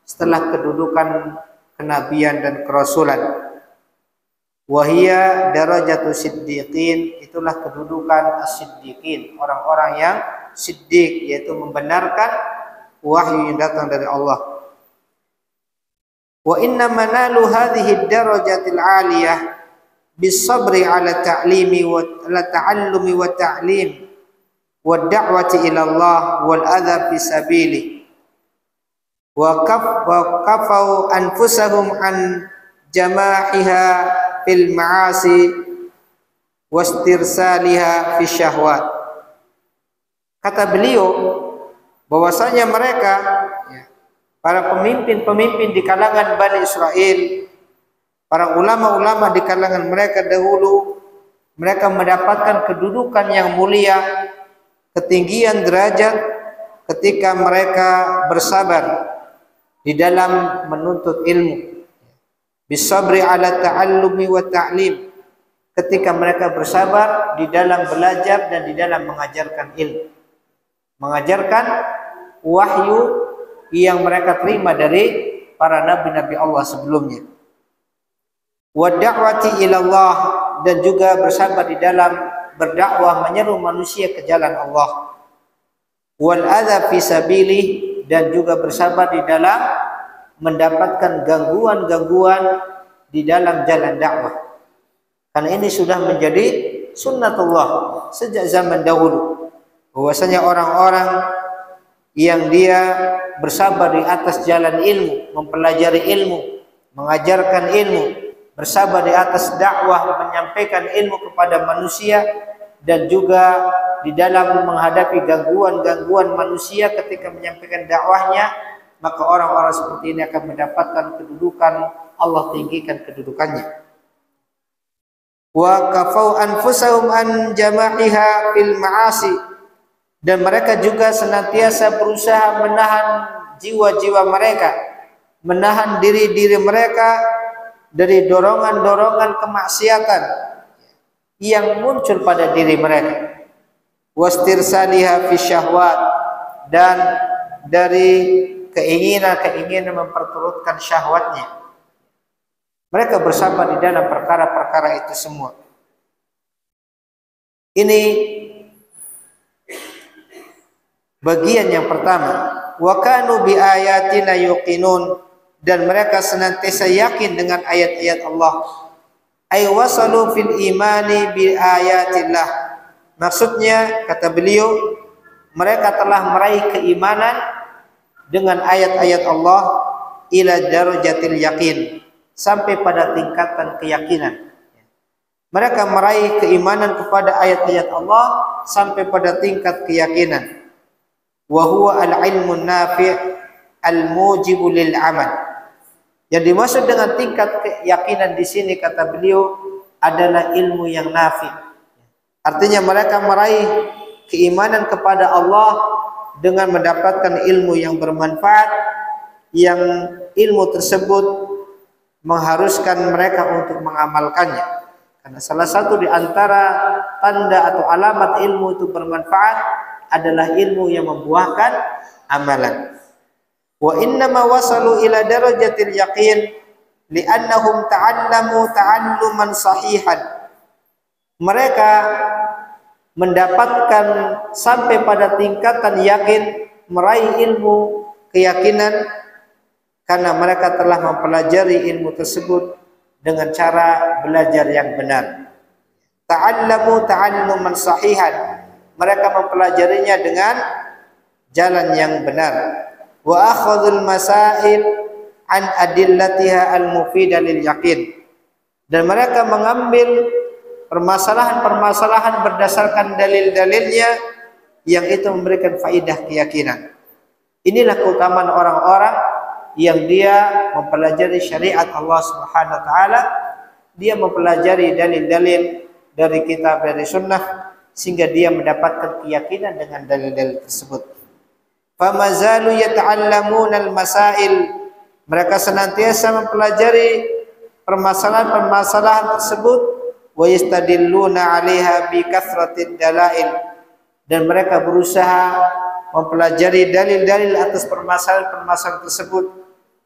setelah kedudukan kenabian dan kerasulan. Wahia darajatu siddiqin, itulah kedudukan as-siddiqin, orang-orang yang siddiq, yaitu membenarkan wahyu yang datang dari Allah. Wa inna manalu hadhihi darajatil aliyah bisabri ala ta'limi wa ala ta'allumi wa ta'lim wa da'wati ila Allah wal adha fi sabili wa kafau anfusahum an jama'iha fil ma'asi wastirsaliha fi syahwat. Kata beliau bahwasanya mereka, para pemimpin-pemimpin di kalangan Bani Israel, para ulama-ulama di kalangan mereka dahulu, mereka mendapatkan kedudukan yang mulia, ketinggian derajat ketika mereka bersabar di dalam menuntut ilmu. Bisabri ala ta'allumi wa ta'lim, ketika mereka bersabar di dalam belajar dan di dalam mengajarkan ilmu, mengajarkan wahyu yang mereka terima dari para nabi-nabi Allah sebelumnya. Wa da'wati ila Allah, dan juga bersabar di dalam berdakwah menyeru manusia ke jalan Allah. Wal adza fi sabilih, dan juga bersabar di dalam mendapatkan gangguan-gangguan di dalam jalan dakwah. Karena ini sudah menjadi sunnatullah sejak zaman dahulu, bahwasanya orang-orang yang dia bersabar di atas jalan ilmu, mempelajari ilmu, mengajarkan ilmu, bersabar di atas dakwah, menyampaikan ilmu kepada manusia, dan juga di dalam menghadapi gangguan-gangguan manusia ketika menyampaikan dakwahnya, maka orang-orang seperti ini akan mendapatkan kedudukan, Allah tinggikan kedudukannya. Wa kafau anfusahum an jama'iha fil ma'asi, dan mereka juga senantiasa berusaha menahan jiwa-jiwa mereka, menahan diri-diri mereka dari dorongan-dorongan kemaksiatan yang muncul pada diri mereka. Wastirsaliha fi syahwat, dan dari keinginan-keinginan memperturutkan syahwatnya. Mereka bersabar di dalam perkara-perkara itu semua. Ini bagian yang pertama. Wa kanu bi ayatina yuqinun, dan mereka senantiasa yakin dengan ayat-ayat Allah. Ay wasalu fil imani bi ayatillah. Maksudnya, kata beliau, mereka telah meraih keimanan dengan ayat-ayat Allah ila darajatil yakin, sampai pada tingkatan keyakinan. Mereka meraih keimanan kepada ayat-ayat Allah sampai pada tingkat keyakinan. Wa huwa al-ilmun nafi' al-mujibu lil amal. Yang dimaksud dengan tingkat keyakinan di sini, kata beliau, adalah ilmu yang nafi'. Artinya mereka meraih keimanan kepada Allah dengan mendapatkan ilmu yang bermanfaat, yang ilmu tersebut mengharuskan mereka untuk mengamalkannya. Karena salah satu di antara tanda atau alamat ilmu itu bermanfaat adalah ilmu yang membuahkan amalan. Wa innama wasalu ila darajatil yaqin li'annahum ta'allamu ta'alluman sahihan. Mereka mendapatkan sampai pada tingkatan yakin, meraih ilmu keyakinan karena mereka telah mempelajari ilmu tersebut dengan cara belajar yang benar. Ta'allamu ta'alluman sahihan. Mereka mempelajarinya dengan jalan yang benar. Wa akhadhul masail an adillatiha al-mufidah lil yaqin. Dan mereka mengambil permasalahan-permasalahan berdasarkan dalil-dalilnya yang itu memberikan faidah keyakinan. Inilah keutamaan orang-orang yang dia mempelajari syariat Allah Subhanahu wa taala, dia mempelajari dalil-dalil dari kitab dari sunnah sehingga dia mendapatkan keyakinan dengan dalil-dalil tersebut. Famazalu yata'allamuna al-masail. Mereka senantiasa mempelajari permasalahan-permasalahan tersebut wa yastadilluna 'alaiha bi kathratid dalail. Dan mereka berusaha mempelajari dalil-dalil atas permasalahan-permasalahan tersebut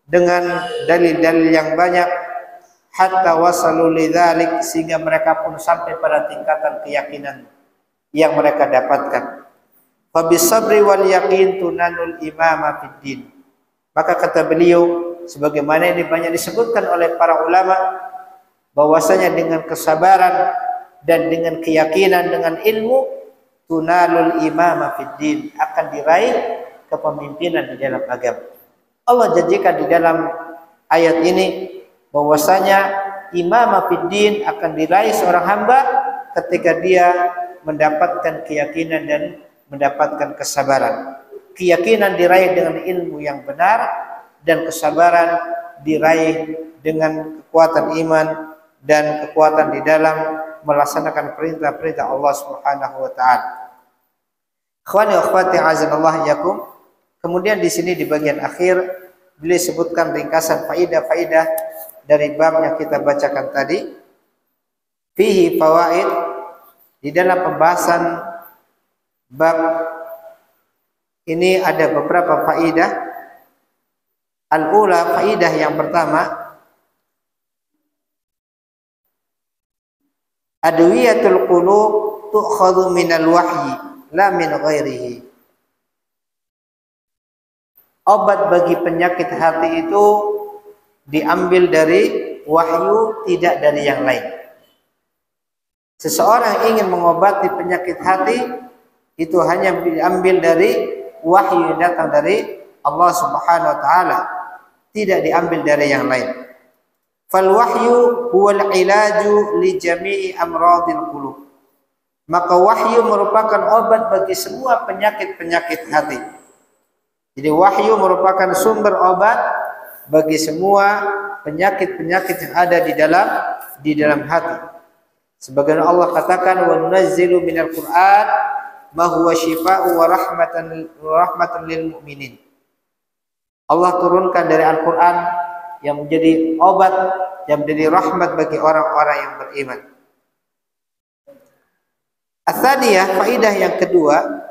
dengan dalil-dalil yang banyak hatta wasalu lidzalik, sehingga mereka pun sampai pada tingkatan keyakinan yang mereka dapatkan. Fa bisabri wal yaqin tunanul imama fid din. Maka kata beliau, sebagaimana ini banyak disebutkan oleh para ulama, bahwasanya dengan kesabaran dan dengan keyakinan, dengan ilmu, tunalul imama fid din, akan diraih kepemimpinan di dalam agama. Allah janjikan di dalam ayat ini bahwasanya imama fid din akan diraih seorang hamba ketika dia mendapatkan keyakinan dan mendapatkan kesabaran. Keyakinan diraih dengan ilmu yang benar dan kesabaran diraih dengan kekuatan iman dan kekuatan di dalam melaksanakan perintah-perintah Allah Subhanahu wa taala. Ikhwani wa akhwati azanallahu yakum. Kemudian di sini di bagian akhir beliau sebutkan ringkasan faidah-faidah dari bab yang kita bacakan tadi. Fihi fawaid, di dalam pembahasan bab ini ada beberapa faidah. Al-ula, faidah yang pertama, adwiyatul qulub tu'khadhu minal wahyi la min ghairihi. Obat bagi penyakit hati itu diambil dari wahyu, tidak dari yang lain. Seseorang ingin mengobati penyakit hati itu hanya diambil dari wahyu yang datang dari Allah Subhanahu wa taala, tidak diambil dari yang lain. Fal wahyu huwal ilaju li jami'i amradil qulub. Maka wahyu merupakan obat bagi semua penyakit-penyakit hati. Jadi wahyu merupakan sumber obat bagi semua penyakit-penyakit yang ada di dalam hati. Sebagaimana Allah katakan, wa nunazzilu minal Qur'an ma huwa syifaa'u wa rahmatan lil mu'minin. Allah turunkan dari Al-Qur'an yang menjadi obat, yang menjadi rahmat bagi orang-orang yang beriman. Ats-tsaniyah, faidah yang kedua,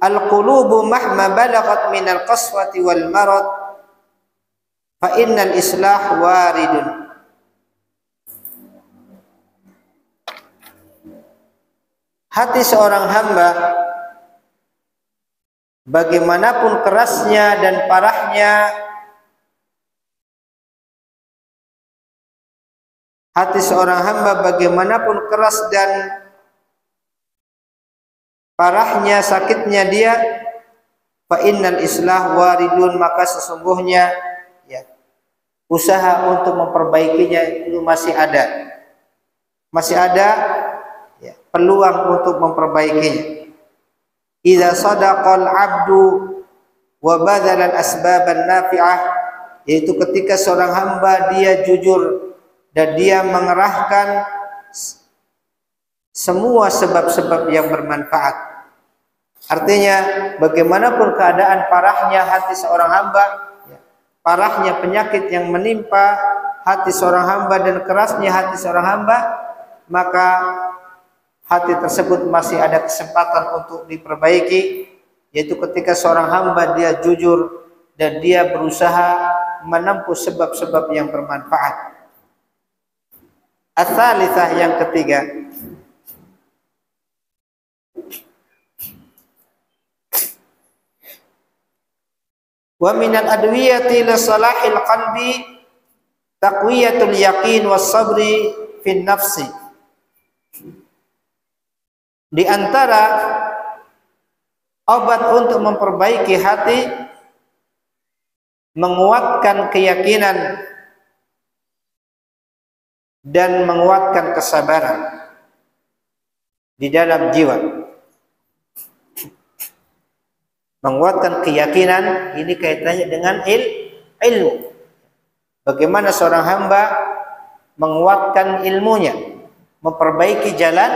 al-qulubu mahma balagat minal qaswati wal marad fa innal islah waridun. Hati seorang hamba, bagaimanapun kerasnya dan parahnya hati seorang hamba, bagaimanapun keras dan parahnya, sakitnya dia, fa innal islah waridun, maka sesungguhnya ya, usaha untuk memperbaikinya itu masih ada ya, peluang untuk memperbaikinya. Idza sadaqal abdu wa badala al asbab an nafi'ah, yaitu ketika seorang hamba dia jujur dan dia mengerahkan semua sebab-sebab yang bermanfaat. Artinya bagaimanapun keadaan parahnya hati seorang hamba, parahnya penyakit yang menimpa hati seorang hamba dan kerasnya hati seorang hamba, maka hati tersebut masih ada kesempatan untuk diperbaiki, yaitu ketika seorang hamba dia jujur dan dia berusaha menempuh sebab-sebab yang bermanfaat. Ats-tsalitsah, yang ketiga, wa minal adwiyati li salahil qalbi taqwiyatul yaqin was sabri fin nafsi. Di antara obat untuk memperbaiki hati, menguatkan keyakinan dan menguatkan kesabaran di dalam jiwa. Menguatkan keyakinan ini kaitannya dengan ilmu. Bagaimana seorang hamba menguatkan ilmunya, memperbaiki jalan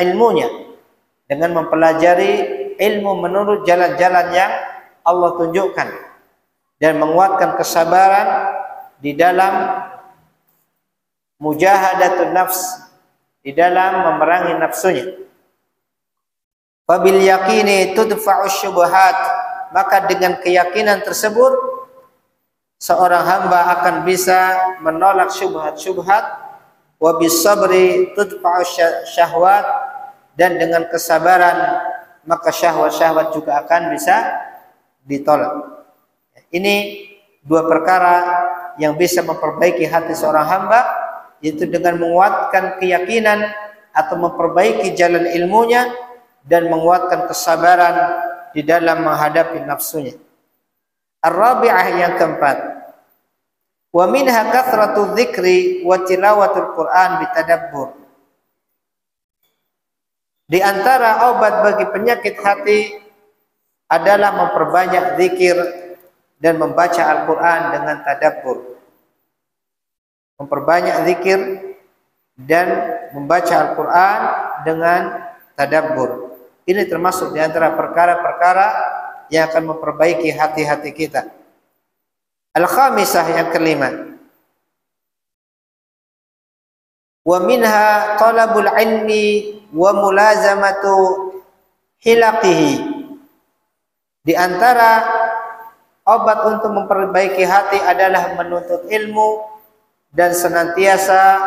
ilmunya dengan mempelajari ilmu menurut jalan-jalan yang Allah tunjukkan, dan menguatkan kesabaran di dalam mujahadatun nafs, di dalam memerangi nafsunya. Wabil yakini tudfa'u syubhat, maka dengan keyakinan tersebut seorang hamba akan bisa menolak syubhat-syubhat. Wabis sabri tudfa'u syahwat, dan dengan kesabaran maka syahwat-syahwat juga akan bisa ditolak. Ini dua perkara yang bisa memperbaiki hati seorang hamba, yaitu dengan menguatkan keyakinan atau memperbaiki jalan ilmunya dan menguatkan kesabaran di dalam menghadapi nafsunya. Ar-rabi'ah, yang keempat, wa minha kathratu dzikri wa tilawatul Qur'an bitadabbur. Di antara obat bagi penyakit hati adalah memperbanyak zikir dan membaca Al-Qur'an dengan tadabbur. Memperbanyak zikir dan membaca Al-Qur'an dengan tadabbur. Ini termasuk di antara perkara-perkara yang akan memperbaiki hati-hati kita. Al-khamisah, yang kelima, wa minha talabul ilmi wa mulazamatu hilaqihi. Di antara obat untuk memperbaiki hati adalah menuntut ilmu dan senantiasa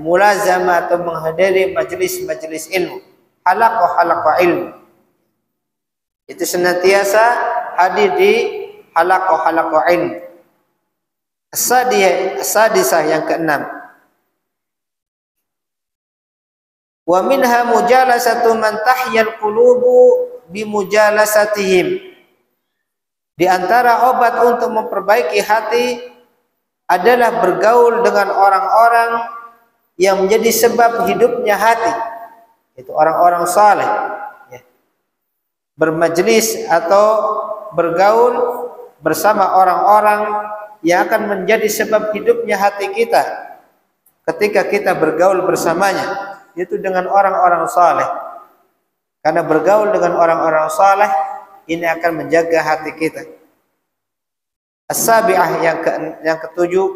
mulazamah atau menghadiri majelis-majelis ilmu. Halaqah ilmu, itu senantiasa hadir di halaqah ilmu. As-sadisah, yang keenam, wa minha mujalasatu man tahyal qulubu bimujalasatihim. Di antara obat untuk memperbaiki hati adalah bergaul dengan orang-orang yang menjadi sebab hidupnya hati, itu orang-orang saleh, bermajlis atau bergaul bersama orang-orang yang akan menjadi sebab hidupnya hati kita ketika kita bergaul bersamanya, itu dengan orang-orang saleh. Karena bergaul dengan orang-orang saleh ini akan menjaga hati kita. As-sabi'ah, yang ketujuh,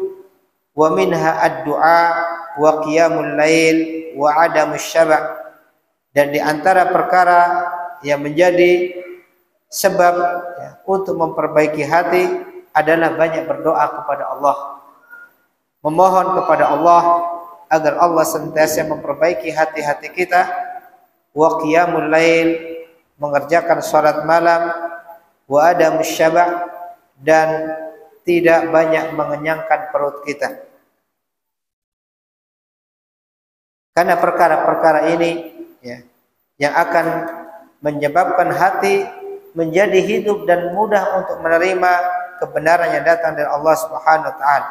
wa minha ad-du'a wa qiyamul lail wa adamus syaba'. Dan di antara perkara yang menjadi sebab untuk memperbaiki hati adalah banyak berdoa kepada Allah, memohon kepada Allah agar Allah senantiasa memperbaiki hati-hati kita. Wa qiyamul lail, mengerjakan salat malam. Wa adamus syaba', dan tidak banyak mengenyangkan perut kita. Karena perkara-perkara ini yang akan menyebabkan hati menjadi hidup dan mudah untuk menerima kebenaran yang datang dari Allah Subhanahu wa taala.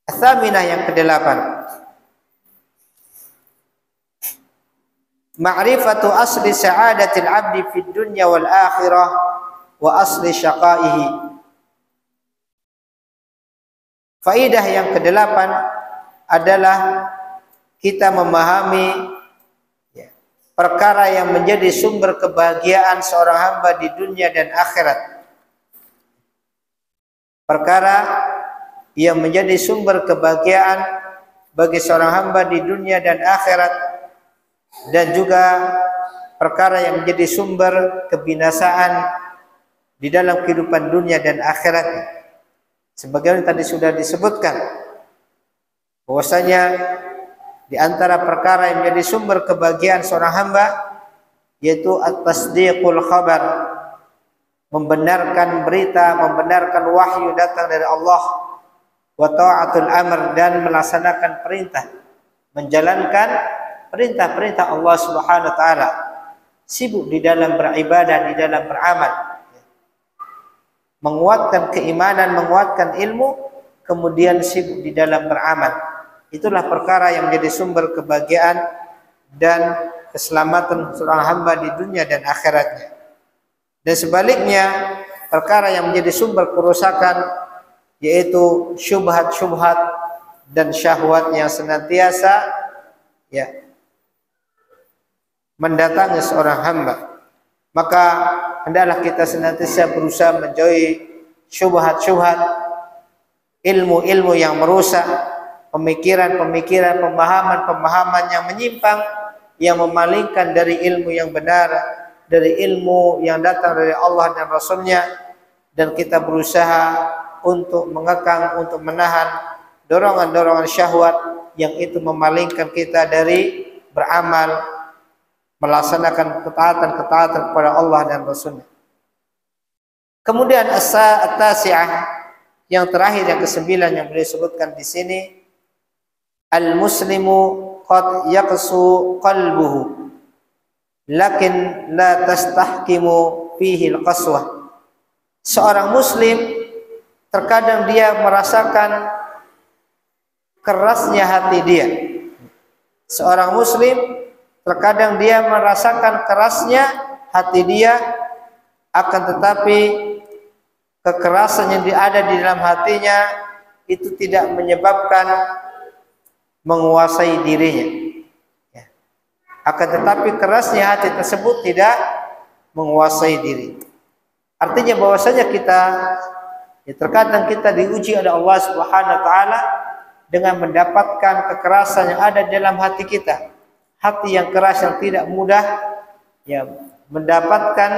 Ats-tsaminah, yang kedelapan, ma'rifatu asli sa'adatil 'abdi fid dunya wal akhirah wa asli syaqaihi. Faidah yang kedelapan adalah kita memahami perkara yang menjadi sumber kebahagiaan seorang hamba di dunia dan akhirat. Perkara yang menjadi sumber kebahagiaan bagi seorang hamba di dunia dan akhirat, dan juga perkara yang menjadi sumber kebinasaan di dalam kehidupan dunia dan akhirat. Sebagaimana tadi sudah disebutkan bahwasanya di antara perkara yang menjadi sumber kebahagiaan seorang hamba yaitu at-tasdiqul khabar, membenarkan berita, membenarkan wahyu datang dari Allah, wa ta'atul amr, dan melaksanakan perintah, menjalankan perintah-perintah Allah Subhanahu wa taala, sibuk di dalam beribadah, di dalam beramal, menguatkan keimanan, menguatkan ilmu, kemudian sibuk di dalam beramal. Itulah perkara yang menjadi sumber kebahagiaan dan keselamatan seorang hamba di dunia dan akhiratnya. Dan sebaliknya, perkara yang menjadi sumber kerusakan yaitu syubhat-syubhat dan syahwat yang senantiasa mendatangi seorang hamba. Maka hendaklah kita senantiasa berusaha menjauhi syubhat-syubhat, ilmu-ilmu yang merusak, pemikiran-pemikiran, pemahaman-pemahaman yang menyimpang, yang memalingkan dari ilmu yang benar, dari ilmu yang datang dari Allah dan Rasulnya. Dan kita berusaha untuk mengekang, untuk menahan dorongan-dorongan syahwat yang itu memalingkan kita dari beramal, melaksanakan ketaatan-ketaatan kepada Allah dan Rasulnya. Kemudian at-tasi'ah, yang terakhir, yang kesembilan yang beliau sebutkan di sini, al-muslimu qad yaqsu qalbuhu lakin la tastahkimu fihi al-qaswah. Seorang muslim terkadang dia merasakan kerasnya hati dia. Seorang muslim terkadang dia merasakan kerasnya hati dia, akan tetapi kekerasan yang ada di dalam hatinya itu tidak menyebabkan menguasai dirinya. Akan tetapi kerasnya hati tersebut tidak menguasai diri. Artinya bahwasanya kita terkadang kita diuji oleh Allah Subhanahu wa taala dengan mendapatkan kekerasan yang ada dalam hati kita. Hati yang keras yang tidak mudah mendapatkan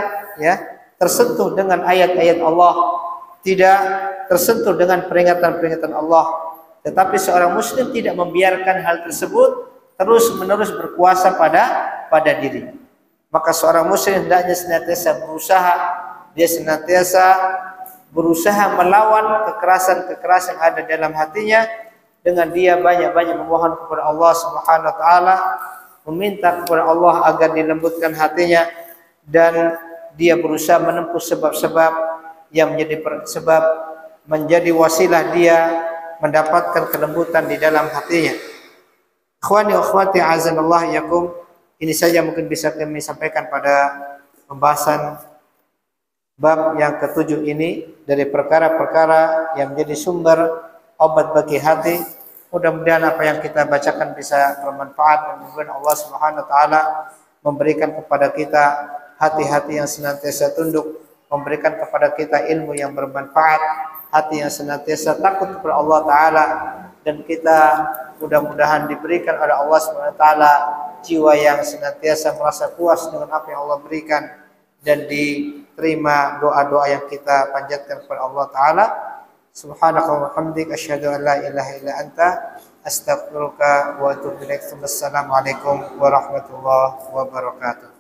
tersentuh dengan ayat-ayat Allah, tidak tersentuh dengan peringatan-peringatan Allah. Tetapi seorang muslim tidak membiarkan hal tersebut terus-menerus berkuasa pada diri. Maka seorang muslim hendaknya senantiasa berusaha melawan kekerasan-kekerasan yang ada dalam hatinya, dengan dia banyak-banyak memohon kepada Allah Subhanahu wa taala, meminta kepada Allah agar dilembutkan hatinya, dan dia berusaha menempuh sebab-sebab yang menjadi wasilah dia mendapatkan kelembutan di dalam hatinya. Ikhwani wa akhwati azanallahu yakum, ini saja mungkin bisa kami sampaikan pada pembahasan bab yang ketujuh ini, dari perkara-perkara yang menjadi sumber obat bagi hati. Mudah-mudahan apa yang kita bacakan bisa bermanfaat, dan mudah-mudahan Allah Subhanahu wa taala memberikan kepada kita hati-hati yang senantiasa tunduk, memberikan kepada kita ilmu yang bermanfaat, hati yang senantiasa takut kepada Allah taala, dan kita mudah-mudahan diberikan oleh Allah Subhanahu wa taala jiwa yang senantiasa merasa puas dengan apa yang Allah berikan, dan diterima doa-doa yang kita panjatkan kepada Allah taala. Subhanaka wa hamdika asyhadu an la ilaha illa anta astaghfiruka wa atubu ilaik. Wassalamualaikum warahmatullahi wabarakatuh.